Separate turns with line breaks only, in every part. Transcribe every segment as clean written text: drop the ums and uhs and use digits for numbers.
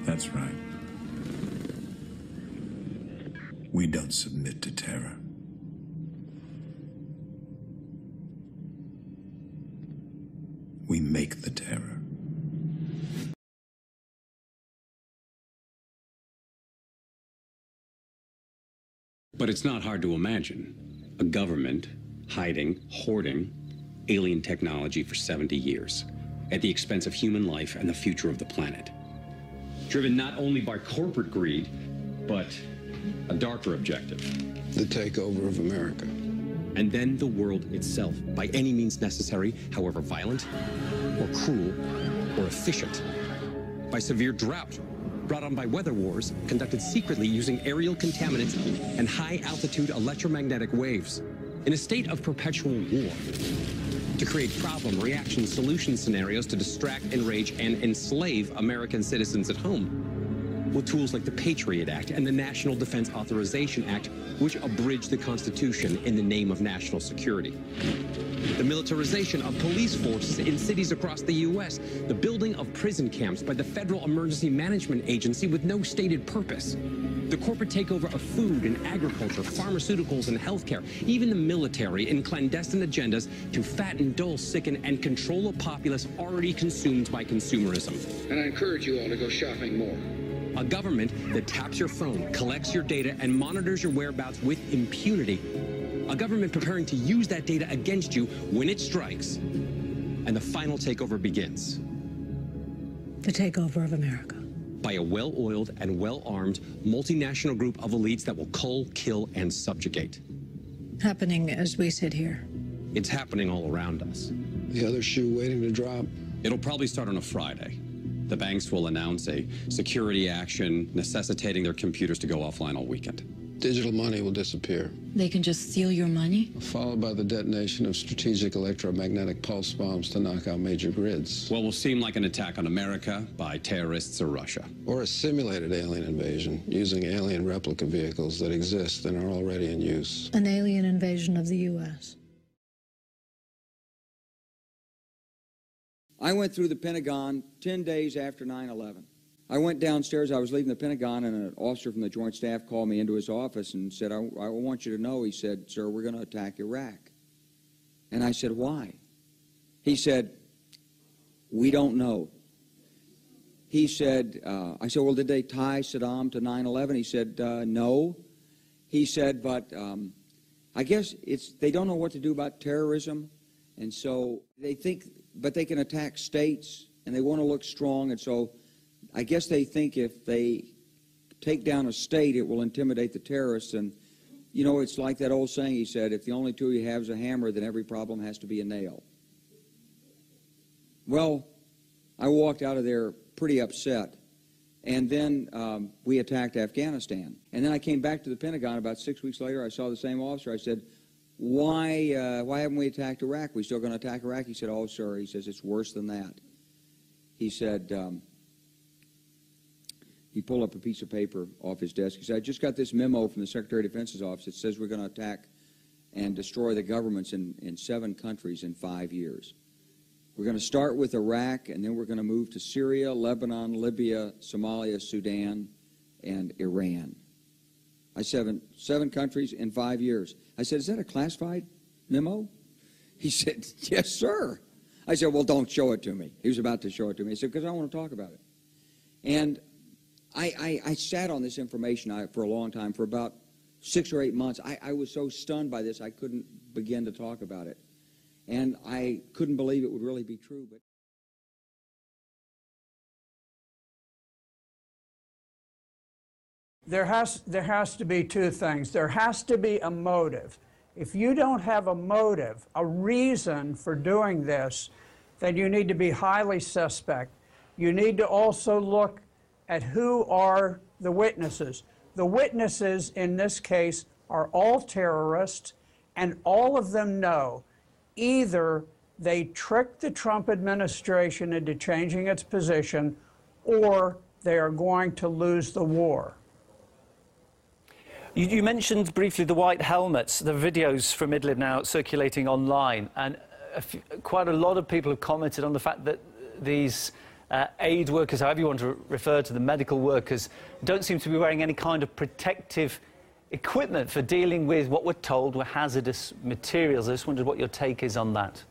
That's right. We don't submit to terror. We make the terror.
But it's not hard to imagine a government hiding, hoarding alien technology for 70 years at the expense of human life and the future of the planet. Driven not only by corporate greed, but a darker objective.
The takeover of America.
And then the world itself, by any means necessary, however violent, or cruel, or efficient. By severe drought, brought on by weather wars, conducted secretly using aerial contaminants and high-altitude electromagnetic waves, in a state of perpetual war, to create problem, reaction, solution scenarios to distract, enrage, and enslave American citizens at home, with tools like the Patriot Act and the National Defense Authorization Act, which abridge the Constitution in the name of national security. The militarization of police forces in cities across the U.S., the building of prison camps by the Federal Emergency Management Agency with no stated purpose, the corporate takeover of food and agriculture, pharmaceuticals and healthcare, even the military in clandestine agendas to fatten, dull, sicken, and control a populace already consumed by consumerism.
And I encourage you all to go shopping more.
A government that taps your phone, collects your data, and monitors your whereabouts with impunity. A government preparing to use that data against you when it strikes. And the final takeover begins.
The takeover of America.
By a well-oiled and well-armed multinational group of elites that will cull, kill, and subjugate.
Happening as we sit here.
It's happening all around us.
The other shoe waiting to drop.
It'll probably start on a Friday. The banks will announce a security action necessitating their computers to go offline all weekend.
Digital money will disappear.
They can just steal your money?
Followed by the detonation of strategic electromagnetic pulse bombs to knock out major grids.
What will seem like an attack on America by terrorists or Russia.
Or a simulated alien invasion using alien replica vehicles that exist and are already in use.
An alien invasion of the U.S.
I went through the Pentagon 10 days after 9/11. I went downstairs, I was leaving the Pentagon, and an officer from the Joint Staff called me into his office and said, I want you to know, he said, sir, we're going to attack Iraq. And I said, why? He said, we don't know. He said, I said, well, did they tie Saddam to 9/11? He said, no. He said, but I guess they don't know what to do about terrorism, and so they think, but they can attack states, and they want to look strong, and so I guess they think if they take down a state, it will intimidate the terrorists. And, you know, it's like that old saying, he said, if the only tool you have is a hammer, then every problem has to be a nail. Well, I walked out of there pretty upset. And then we attacked Afghanistan. And then I came back to the Pentagon about 6 weeks later. I saw the same officer. I said, why haven't we attacked Iraq? We still going to attack Iraq? He said, oh, sir. He says, it's worse than that. He said, he pulled up a piece of paper off his desk. He said, I just got this memo from the Secretary of Defense's office. It says we're going to attack and destroy the governments in 7 countries in 5 years. We're going to start with Iraq, and then we're going to move to Syria, Lebanon, Libya, Somalia, Sudan, and Iran. I said, 7 countries in 5 years. I said, is that a classified memo? He said, yes, sir. I said, well, don't show it to me. He was about to show it to me. He said, because I want to talk about it. And I sat on this information for a long time, for about 6 or 8 months. I was so stunned by this, I couldn't begin to talk about it. And I couldn't believe it would really be true. But
there has to be 2 things. There has to be a motive. If you don't have a motive, a reason for doing this, then you need to be highly suspect. You need to also look at who are the witnesses. The witnesses in this case are all terrorists, and all of them know either they tricked the Trump administration into changing its position, or they are going to lose the war.
You mentioned briefly the white helmets, the videos from Idlib now circulating online, and quite a lot of people have commented on the fact that these aid workers, however you want to refer to the medical workers, don't seem to be wearing any kind of protective equipment for dealing with what we're told were hazardous materials. I just wondered what your take is on that.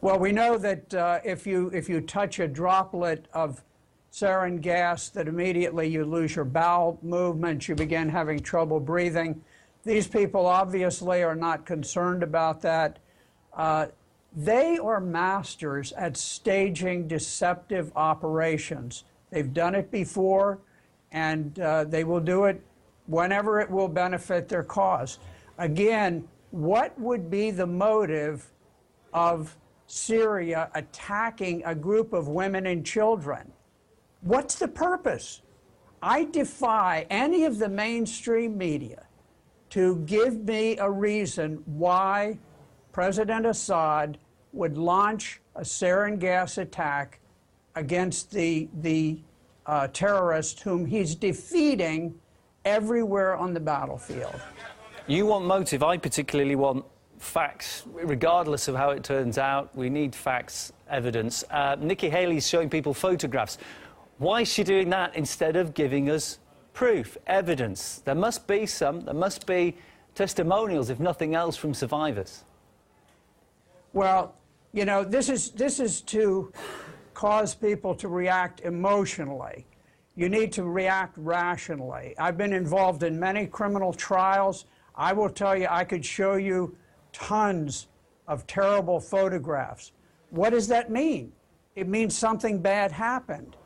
Well, we know that if you touch a droplet of sarin gas, that immediately you lose your bowel movements, you begin having trouble breathing. These people obviously are not concerned about that. They are masters at staging deceptive operations. They've done it before, and they will do it whenever it will benefit their cause. Again, what would be the motive of Syria attacking a group of women and children? What's the purpose? I defy any of the mainstream media to give me a reason why President Assad would launch a sarin gas attack against the terrorists whom he's defeating everywhere on the battlefield.
You want motive. I particularly want facts, regardless of how it turns out. We need facts, evidence. Nikki Haley's showing people photographs. Why is she doing that instead of giving us proof, evidence? There must be there must be testimonials, if nothing else, from survivors.
Well, you know, this is to cause people to react emotionally. You need to react rationally. I've been involved in many criminal trials. I will tell you, I could show you tons of terrible photographs. What does that mean? It means something bad happened.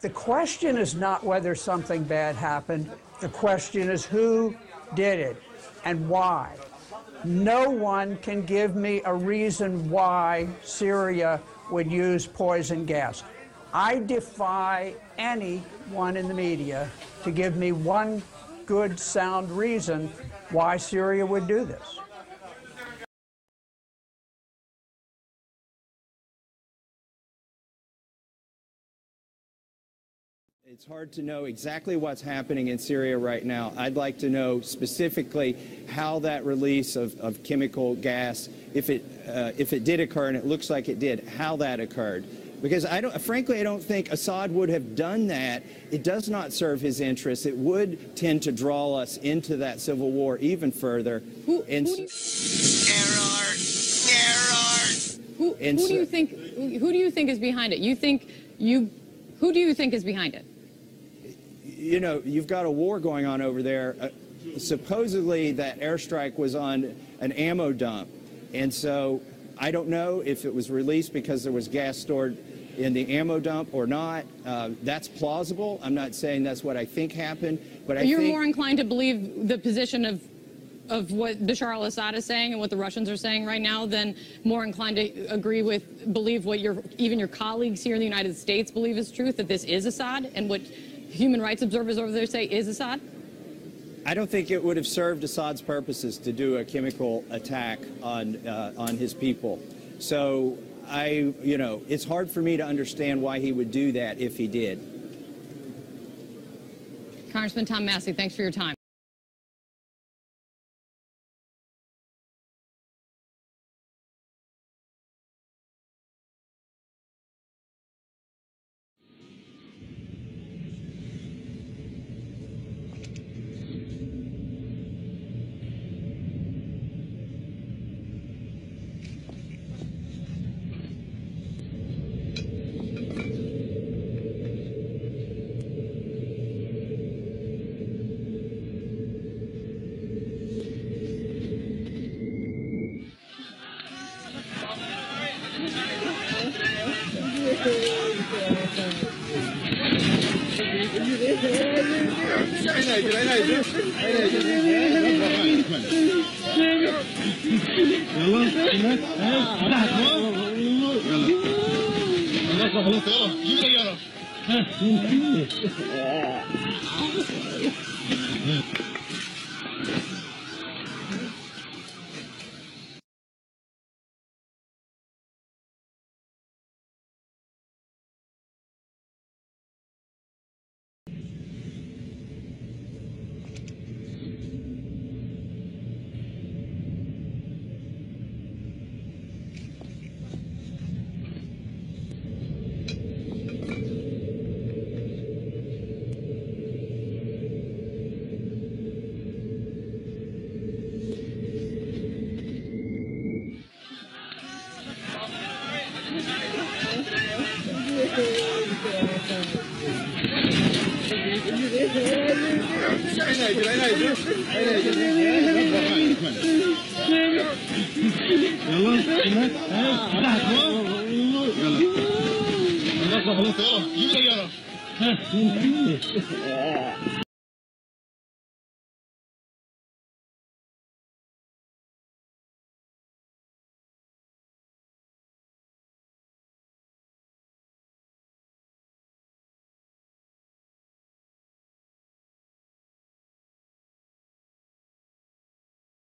The question is not whether something bad happened. The question is who did it and why. No one can give me a reason why Syria would use poison gas. I defy anyone in the media to give me one good, sound reason why Syria would do this.
It's hard to know exactly what's happening in Syria right now. I'd like to know specifically how that release of chemical gas, if it did occur, and it looks like it did, how that occurred. Because frankly, I don't think Assad would have done that. It does not serve his interests. It would tend to draw us into that civil war even further.
Who do you think is behind it? Who do you think is behind it?
You know, you've got a war going on over there. Supposedly that airstrike was on an ammo dump. And so I don't know if it was released because there was gas stored in the ammo dump or not. That's plausible. I'm not saying that's what I think happened. But
you're more inclined to believe the position of what Bashar al-Assad is saying and what the Russians are saying right now than more inclined to believe what even your colleagues here in the United States believe is truth, that this is Assad, and what human rights observers over there say is Assad?
I don't think it would have served Assad's purposes to do a chemical attack on his people. So you know, it's hard for me to understand why he would do that if he did.
Congressman Tom Massey, thanks for your time.
يلا